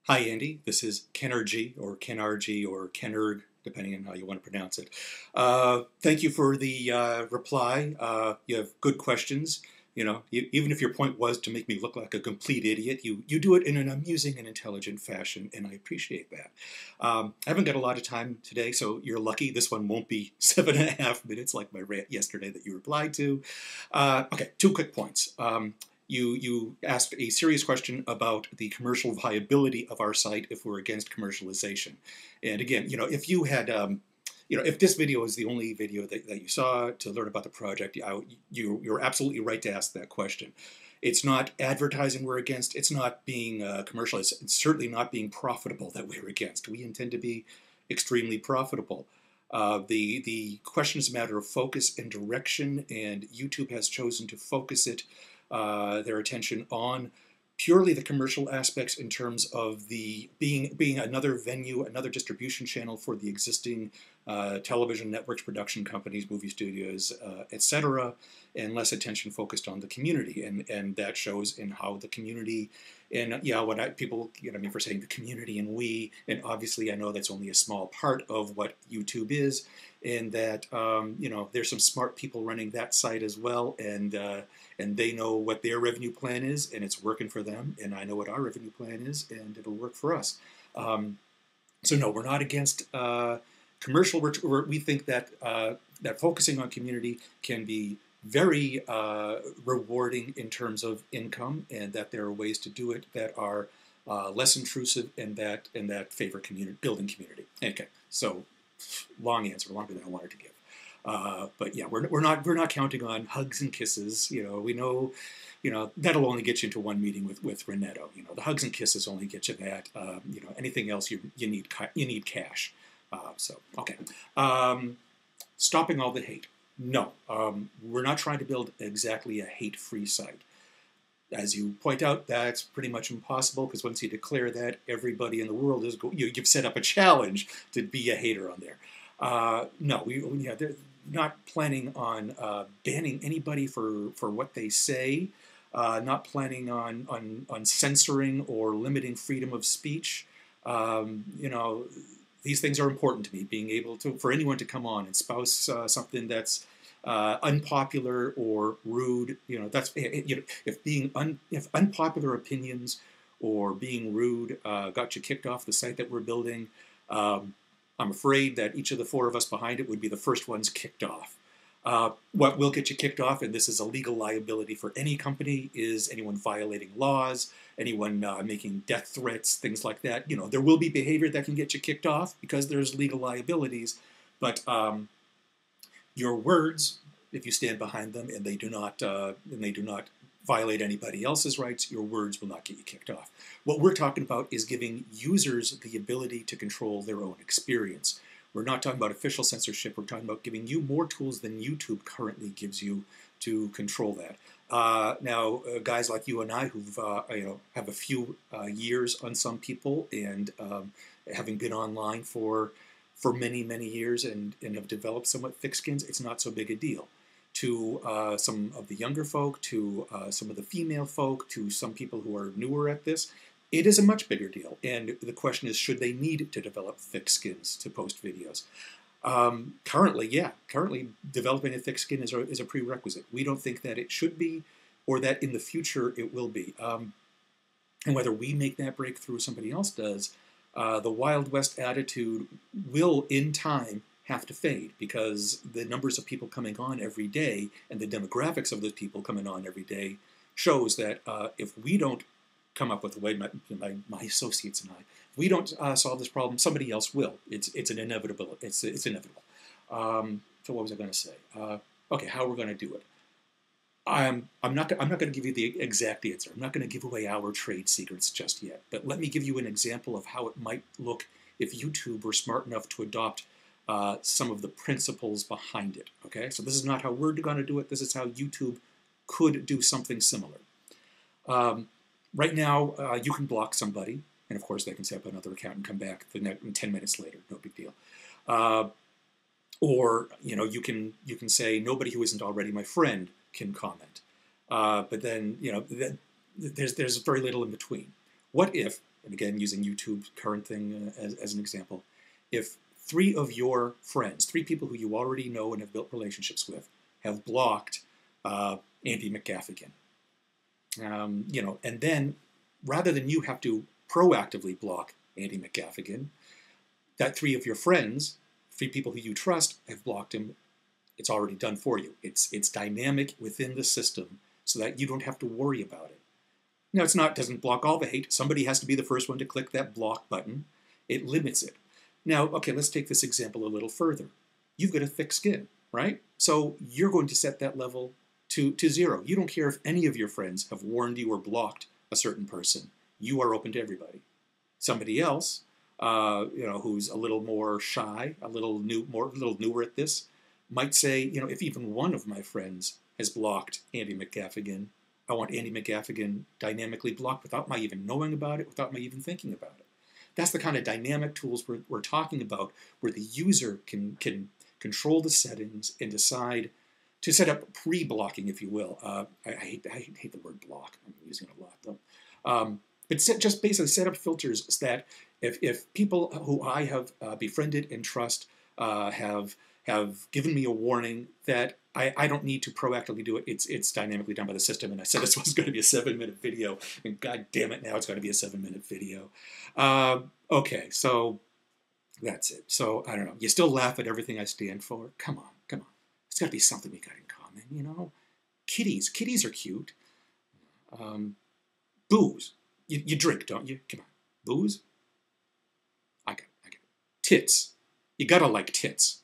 Hi, Andy. This is Kennergy or Kenargy or Kennerg, depending on how you want to pronounce it. Thank you for the reply. You have good questions. Even if your point was to make me look like a complete idiot, you do it in an amusing and intelligent fashion, and I appreciate that. I haven't got a lot of time today, so you're lucky. This one won't be 7.5 minutes like my rant yesterday that you replied to. Okay, two quick points. You asked a serious question about the commercial viability of our site if we're against commercialization. And again, if you had, if this video is the only video that you saw to learn about the project, you're absolutely right to ask that question. It's not advertising we're against. It's not being commercial. It's certainly not being profitable that we're against. We intend to be extremely profitable. The question is a matter of focus and direction, and YouTube has chosen to focus their attention on purely the commercial aspects in terms of the being another venue, another distribution channel for the existing television networks, production companies, movie studios, etc., and less attention focused on the community, and that shows in how the community, and people get at me for saying the community and we, and obviously I know that's only a small part of what YouTube is, and that there's some smart people running that site as well, and they know what their revenue plan is, and it's working for them, and I know what our revenue plan is, and it'll work for us. So no, we're not against commercial. We think that that focusing on community can be very rewarding in terms of income, and that there are ways to do it that are less intrusive and that favor building community. Okay, so long answer, longer than I wanted to give. But yeah, we're not counting on hugs and kisses. We know, that'll only get you into one meeting with Reneto. The hugs and kisses only get you that. Anything else you need cash. So okay, stopping all the hate. No, we're not trying to build exactly a hate-free site. As you point out, that's pretty much impossible, because once you declare that, everybody in the world is you've set up a challenge to be a hater on there. No, they're not planning on banning anybody for what they say. Not planning on censoring or limiting freedom of speech. These things are important to me. Being able for anyone to come on and spouse something that's unpopular or rude, if unpopular opinions or being rude got you kicked off the site that we're building, I'm afraid that each of the four of us behind it would be the first ones kicked off. What will get you kicked off, and this is a legal liability for any company, is anyone violating laws, anyone making death threats, things like that. There will be behavior that can get you kicked off because there's legal liabilities, but your words, if you stand behind them and they do not violate anybody else's rights, your words will not get you kicked off. What we're talking about is giving users the ability to control their own experience. We're not talking about official censorship. We're talking about giving you more tools than YouTube currently gives you to control that. Now, guys like you and I, who've have a few years on some people, and having been online for many years and have developed somewhat thick skins, it's not so big a deal. To some of the younger folk, to some of the female folk, to some people who are newer at this, it is a much bigger deal. And the question is, should they need to develop thick skins to post videos? Currently developing a thick skin is a prerequisite. We don't think that it should be, or that in the future it will be. And whether we make that breakthrough or somebody else does, the Wild West attitude will, in time, have to fade, because the numbers of people coming on every day and the demographics of those people coming on every day shows that if we don't come up with a way, my associates and I, if we don't solve this problem, somebody else will. It's an inevitable. It's inevitable. So what was I going to say? Okay, how we're going to do it? I'm not going to give you the exact answer. I'm not going to give away our trade secrets just yet. But let me give you an example of how it might look if YouTube were smart enough to adopt some of the principles behind it. Okay, so this is not how we're going to do it. This is how YouTube could do something similar. Right now, you can block somebody, and of course they can set up another account and come back 10 minutes later. No big deal. Or you can say nobody who isn't already my friend can comment. But then there's very little in between. What if and again, using YouTube's current thing as an example, if 3 of your friends, 3 people who you already know and have built relationships with, have blocked AndyMcGaffigan, and then rather than you have to proactively block AndyMcGaffigan, that 3 of your friends, 3 people who you trust, have blocked him. It's already done for you. It's dynamic within the system so that you don't have to worry about it. Now, doesn't block all the hate. Somebody has to be the first one to click that block button. It limits it. Now, okay, let's take this example a little further. You've got a thick skin, right? So you're going to set that level to 0. You don't care if any of your friends have warned you or blocked a certain person. You are open to everybody. Somebody else, who's a little more shy, a little newer at this, might say, if even one of my friends has blocked AndyMcGaffigan, I want AndyMcGaffigan dynamically blocked without my even knowing about it, without my even thinking about it. That's the kind of dynamic tools we're talking about, where the user can control the settings and decide to set up pre-blocking, if you will. I hate the word block. I'm using it a lot, though. But just basically set up filters that if people who I have befriended and trust have given me a warning that I don't need to proactively do it. It's dynamically done by the system. And I said this was going to be a 7-minute video, and God damn it, now it's going to be a 7-minute video. Okay, so that's it. So I don't know. You still laugh at everything I stand for? Come on. It's got to be something we got in common, Kitties are cute. Booze. You drink, don't you? Come on. Booze? I get it. Tits. You gotta like tits.